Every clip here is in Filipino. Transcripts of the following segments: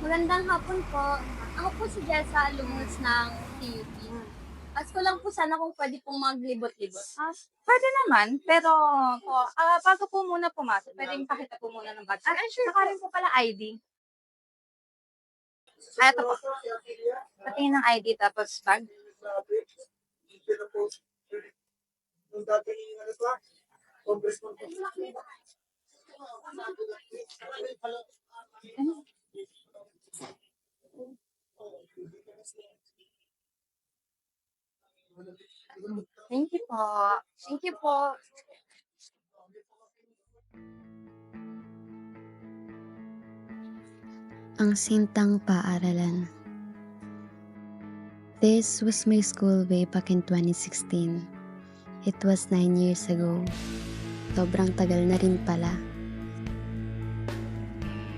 Magandang hapon po. Ako po si Jessa Lumos ng TUP. Ask ko lang po sana kung pwede pong maglibot-libot. Pwede naman, pero bago po muna pumasok, pwedeng pakita po muna ng badge. Sure. Saka rin po pala ID. Ito po. Patingin ng ID tapos bag. Thank you po. Thank you po. Ang Sintang Paaralan. This was my school way back in 2016. It was 9 years ago. Sobrang tagal na rin pala.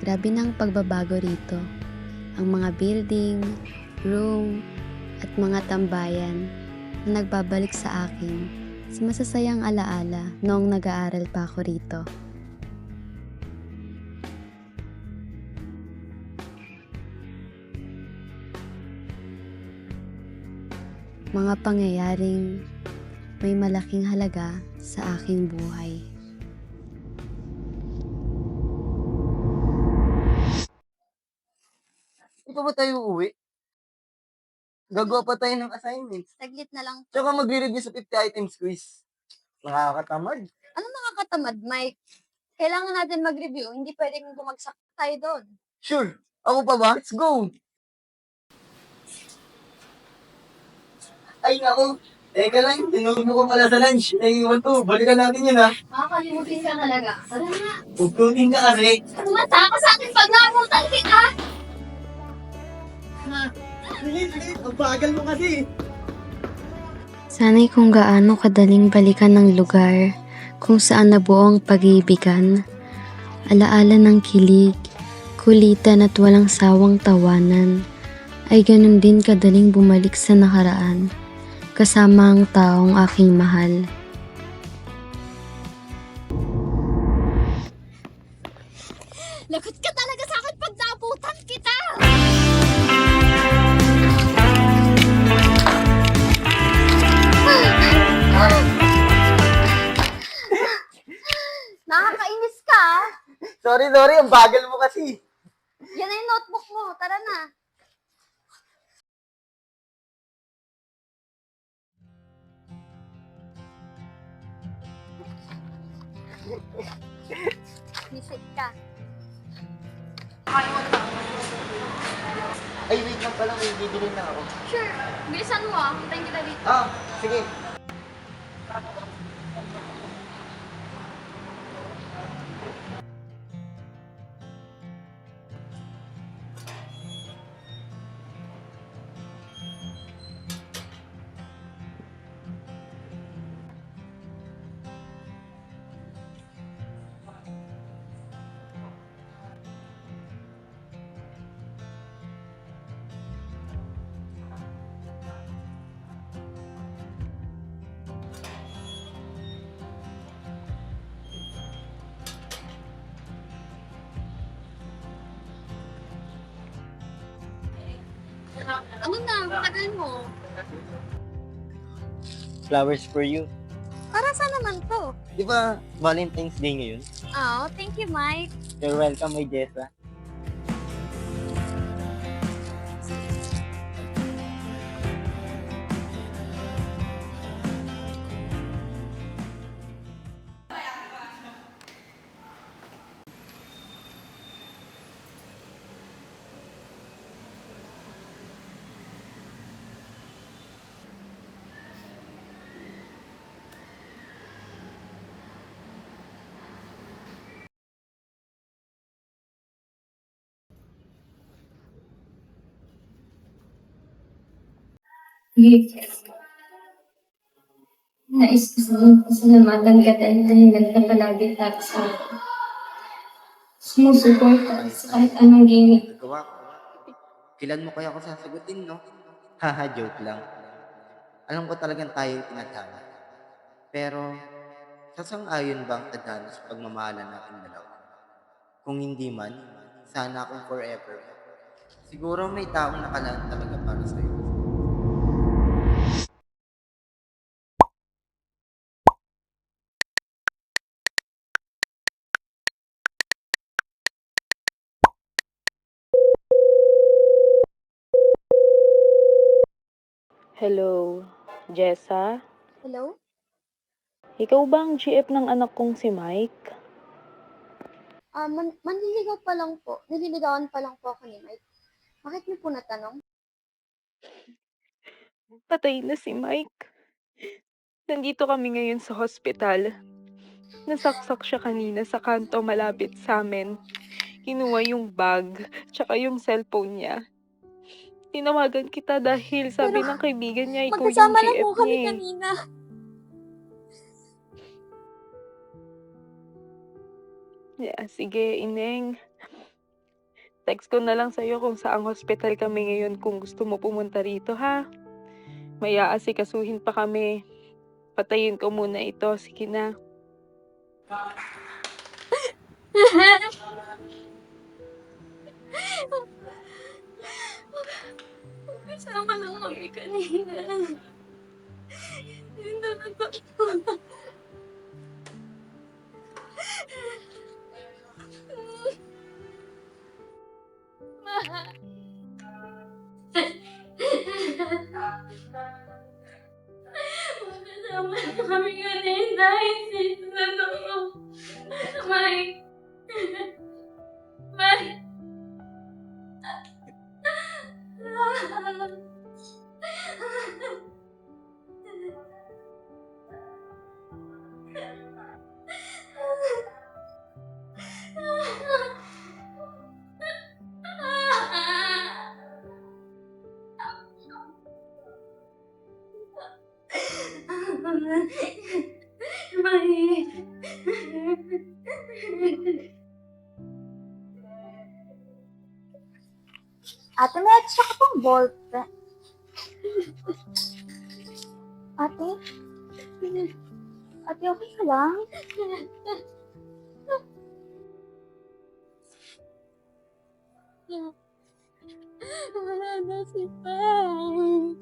Grabe ng pagbabago rito. Ang mga building, room, at mga tambayan na nagbabalik sa akin sa masasayang alaala noong nag-aaral pa ako rito. Mga pangyayaring may malaking halaga sa aking buhay. Di pa ba tayo uuwi? Gagawa pa tayo ng assignments. Saglit na lang po. Tsaka magre-review sa 50 items quiz. Nakakatamad. Ano nakakatamad, Mike? Kailangan natin mag-review. Hindi pwedeng bumagsak tayo doon. Sure. Ako pa ba? Let's go! Ay, naku. Teka lang, tinulog mo ko pala sa lunch. Naiiwan to. Balikan natin yun, ha? Makakalimutin ka talaga. Tara na. Pagtutin ka kasi. Tumata ka sa akin pag nabutan kita! Sige. Ang bagal mo kasi. Sana'y kung gaano kadaling balikan ng lugar kung saan nabuo ang pag-iibigan, alaala ng kilig, kulitan at walang sawang tawanan, ay ganun din kadaling bumalik sa nakaraan, kasama ang taong aking mahal. Lagot ka talaga sa akin pag nabutan kita! Nakakainis ka, ah. Sorry. Ang bagal mo kasi. Yan na yung notebook mo. Tara na. Visit ka. Ay, wait lang pala. May bibili na ako. Sure. Bilisan mo, ah. Hintayin kita dito. Sige. Ano na? Tagal mo. Flowers for you. Para saan naman to? Di ba Valentine's Day ngayon? Oh, thank you, Mike. You're welcome, my Jessa. Nais ko sabihin pasalamatan ka dahil dahilan ka palagi at sa sumusuporta sa kahit anong gimmick. Nagawa ko. Kailan mo kaya ako sasagutin, no? Haha, joke lang. Alam ko talagang tayo tinatama. Pero, sasang-ayon ba ang tadhana sa pagmamahalan natin dalawa? Kung hindi man, sana akong forever. Siguro may taong nakalaan talaga para sa'yo. Hello, Jessa? Hello? Ikaw ba ang GF ng anak kong si Mike? Manliligaw pa lang po. Nililigawan pa lang po ako ni Mike. Bakit niyo po natanong? Patay na si Mike. Nandito kami ngayon sa hospital. Nasaksak siya kanina sa kanto malapit sa amin. Kinuha yung bag, tsaka yung cellphone niya. Tinawagan kita dahil sabi Pero, ng kaibigan niya ikaw yung Magkasama lang GF po kami niya eh. kanina. Yeah, sige, Ineng. Text ko na lang sa'yo kung saang hospital kami ngayon kung gusto mo pumunta rito, ha? May aasikasuhin pa kami. Patayin ko muna ito. Sige na. Magkasama lang kami kanina. Hindi na totoo. Magkasama lang kami kanina. Hindi na totoo. Mike. Mike. Ate, may extra ka pang ballpen. Ate? Ate, okay ka lang? Wala na si Pai.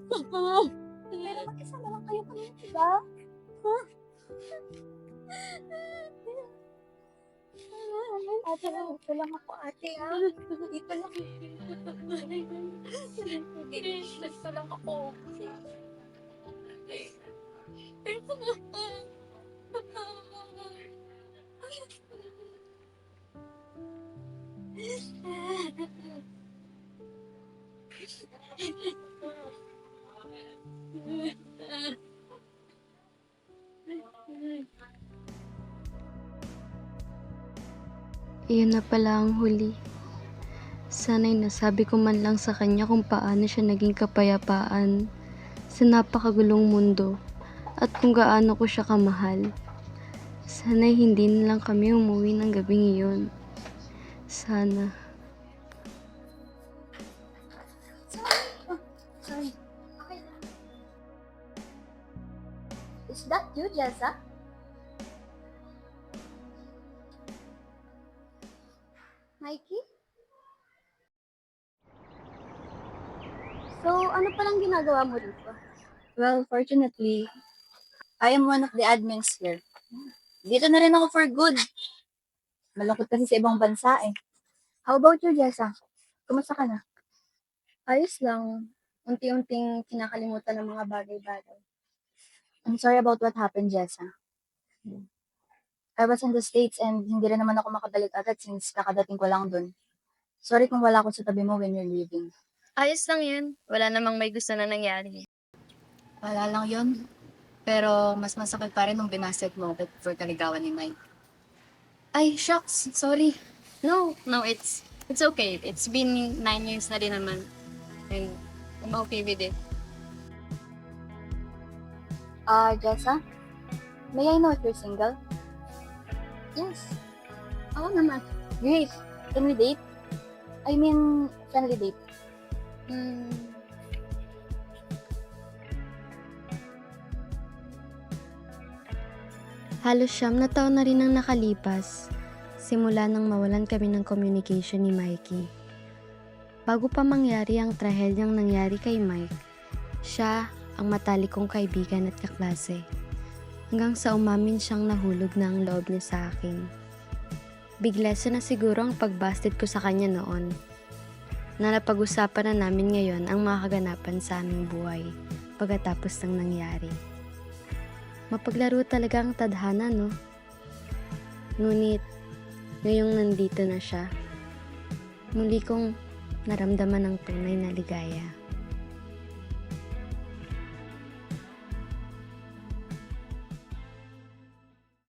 Pero magkasama lang kayo kanina, diba? Ate, dito lang ako, ate, ha? Dito lang. Dito lang ako. Iyon na pala ang huli. Sana'y nasabi ko man lang sa kanya kung paano siya naging kapayapaan sa napakagulong mundo at kung gaano ko siya kamahal. Sana'y hindi na lang kami umuwi ng gabing iyon. Sana. Sorry. Okay. Is that you, Jessa? Mikey? So, ano palang ginagawa mo dito? Well, fortunately, I am one of the admins here. Dito na rin ako for good. Malungkot kasi sa ibang bansa eh. How about you, Jessa? Kumusta ka na? Ayos lang. Unti-unting kinakalimutan ng mga bagay-bagay. I'm sorry about what happened, Jessa. I was in the States and hindi rin naman ako makabalik agad since kakadating ko lang dun. Sorry kung wala ako sa tabi mo when you're leaving. Ayos lang yun. Wala namang may gusto na nangyari. Wala lang yun. Pero mas masakit pa rin nung binasted mo before kaligawan ni Mike. Ay, shucks. Sorry. No, it's okay. It's been 9 years na din naman. And I'm okay with it. Jessa? May I know if you're single? Yes. Oo naman. Great. Can we date? I mean, friendly date. Halos 9 na taon na rin ang nakalipas, simula nang mawalan kami ng communication ni Mikey. Bago pa mangyari ang trahelyang nangyari kay Mike, siya ang matalik kong kaibigan at kaklase. Hanggang sa umamin siyang nahulog na ang loob niya sa akin. Big lesson na siguro ang pagbasted ko sa kanya noon. Na napag-usapan na namin ngayon ang mga kaganapan sa aming buhay pagkatapos ng nangyari. Mapaglaro talaga ang tadhana, no? Ngunit, ngayong nandito na siya, muli kong naramdaman ang tunay na ligaya.